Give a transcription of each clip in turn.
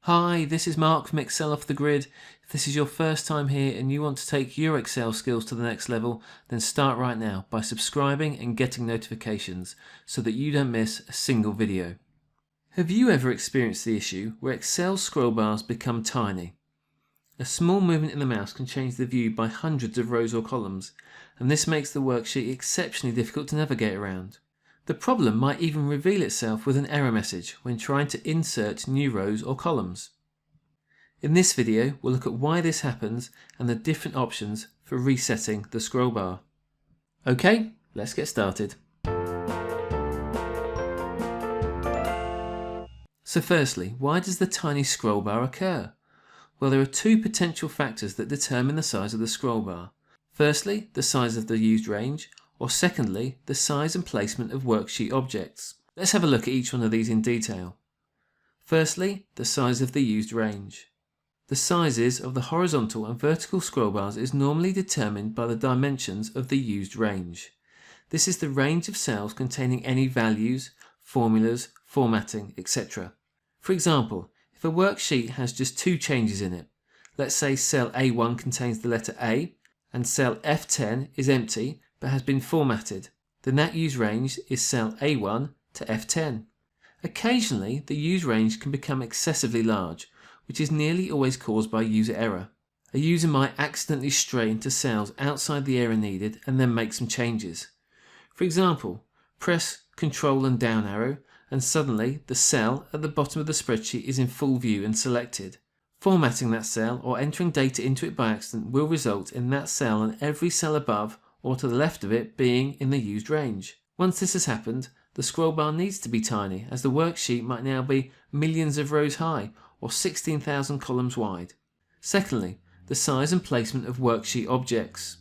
Hi, this is Mark from Excel Off the Grid. If this is your first time here and you want to take your Excel skills to the next level, then start right now by subscribing and getting notifications so that you don't miss a single video. Have you ever experienced the issue where Excel scroll bars become tiny? A small movement in the mouse can change the view by hundreds of rows or columns, and this makes the worksheet exceptionally difficult to navigate around. The problem might even reveal itself with an error message when trying to insert new rows or columns. In this video, we'll look at why this happens and the different options for resetting the scroll bar. Okay, let's get started. So firstly, why does the tiny scroll bar occur? Well, there are two potential factors that determine the size of the scroll bar. Firstly, the size of the used range, or secondly, the size and placement of worksheet objects. Let's have a look at each one of these in detail. Firstly, the size of the used range. The sizes of the horizontal and vertical scroll bars is normally determined by the dimensions of the used range. This is the range of cells containing any values, formulas, formatting, etc. For example, if a worksheet has just two changes in it, let's say cell A1 contains the letter A and cell F10 is empty but has been formatted, then that use range is cell A1 to F10. Occasionally, the use range can become excessively large, which is nearly always caused by user error. A user might accidentally stray into cells outside the area needed and then make some changes. For example, press Ctrl and down arrow and suddenly the cell at the bottom of the spreadsheet is in full view and selected. Formatting that cell or entering data into it by accident will result in that cell and every cell above or to the left of it being in the used range. Once this has happened, the scroll bar needs to be tiny, as the worksheet might now be millions of rows high or 16,000 columns wide. Secondly, the size and placement of worksheet objects.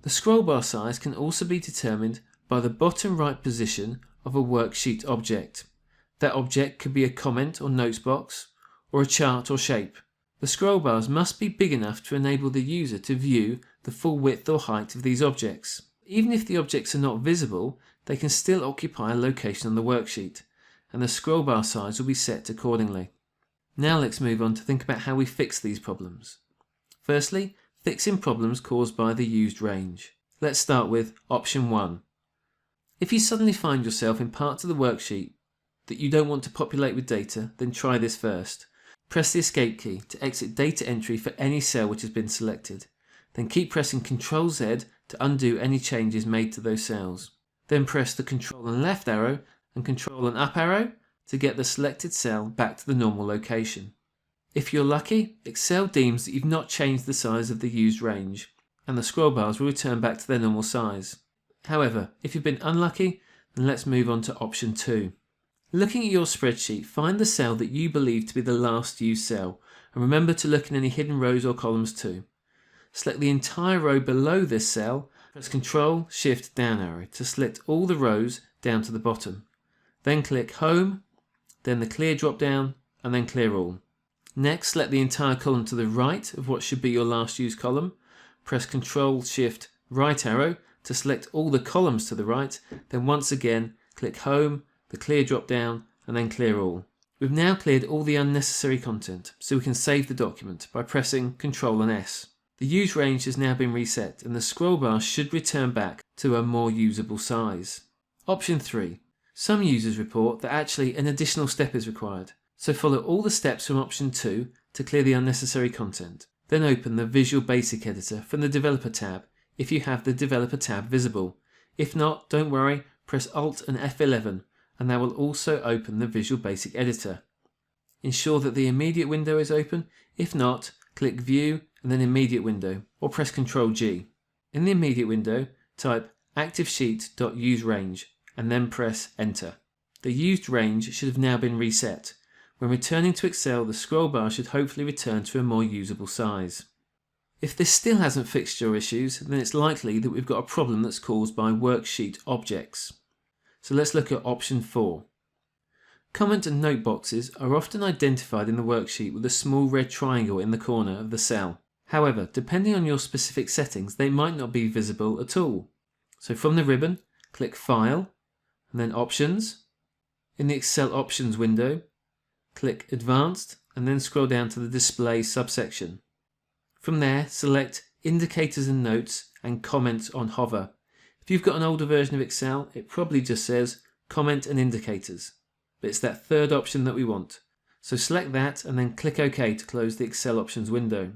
The scroll bar size can also be determined by the bottom right position of a worksheet object. That object could be a comment or notes box, or a chart or shape. The scroll bars must be big enough to enable the user to view the full width or height of these objects. Even if the objects are not visible, they can still occupy a location on the worksheet, and the scroll bar size will be set accordingly. Now let's move on to think about how we fix these problems. Firstly, fixing problems caused by the used range. Let's start with option 1. If you suddenly find yourself in parts of the worksheet that you don't want to populate with data, then try this first. Press the escape key to exit data entry for any cell which has been selected. Then keep pressing Ctrl Z to undo any changes made to those cells. Then press the Ctrl and left arrow and Ctrl and up arrow to get the selected cell back to the normal location. If you're lucky, Excel deems that you've not changed the size of the used range, and the scroll bars will return back to their normal size. However, if you've been unlucky, then let's move on to option 2. Looking at your spreadsheet, find the cell that you believe to be the last used cell, and remember to look in any hidden rows or columns too. Select the entire row below this cell, press Ctrl Shift down arrow to select all the rows down to the bottom. Then click Home, then the Clear drop down, and then Clear All. Next, select the entire column to the right of what should be your last used column. Press Ctrl Shift right arrow to select all the columns to the right, then once again click Home, the Clear drop down, and then Clear All. We've now cleared all the unnecessary content, so we can save the document by pressing Ctrl and S. The use range has now been reset and the scroll bar should return back to a more usable size. Option 3. Some users report that actually an additional step is required, so follow all the steps from option 2 to clear the unnecessary content. Then open the Visual Basic Editor from the Developer tab if you have the Developer tab visible. If not, don't worry, press Alt and F11 and that will also open the Visual Basic Editor. Ensure that the immediate window is open. If not, click View and then Immediate Window, or press Ctrl G. In the immediate window, type ActiveSheet.useRange and then press Enter. The used range should have now been reset. When returning to Excel, the scroll bar should hopefully return to a more usable size. If this still hasn't fixed your issues, then it's likely that we've got a problem that's caused by worksheet objects. So let's look at option 4. Comment and note boxes are often identified in the worksheet with a small red triangle in the corner of the cell. However, depending on your specific settings, they might not be visible at all. So from the ribbon, click File, and then Options. In the Excel Options window, click Advanced and then scroll down to the Display subsection. From there, select Indicators and Notes and Comment on Hover. If you've got an older version of Excel, it probably just says Comment and Indicators, but it's that third option that we want. So select that and then click OK to close the Excel options window.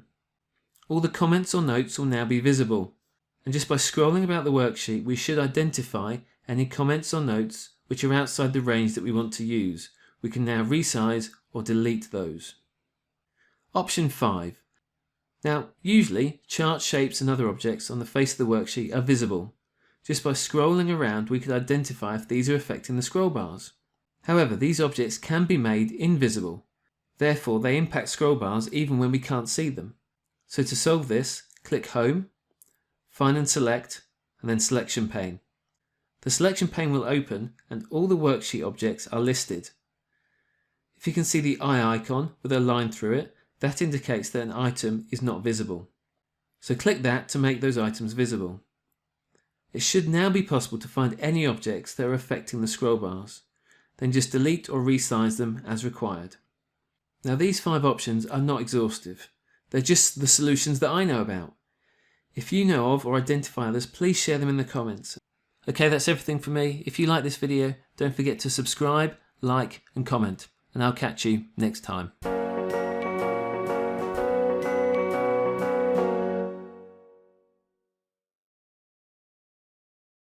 All the comments or notes will now be visible, and just by scrolling about the worksheet we should identify any comments or notes which are outside the range that we want to use. We can now resize or delete those. Option 5. Now usually charts, shapes and other objects on the face of the worksheet are visible. Just by scrolling around we could identify if these are affecting the scroll bars. However, these objects can be made invisible, therefore they impact scroll bars even when we can't see them. So to solve this, click Home, Find and Select, and then Selection Pane. The selection pane will open and all the worksheet objects are listed. If you can see the eye icon with a line through it, that indicates that an item is not visible. So click that to make those items visible. It should now be possible to find any objects that are affecting the scroll bars. Then just delete or resize them as required. Now these 5 options are not exhaustive. They're just the solutions that I know about. If you know of or identify others, please share them in the comments. Okay, that's everything for me. If you like this video, don't forget to subscribe, like and comment, and I'll catch you next time.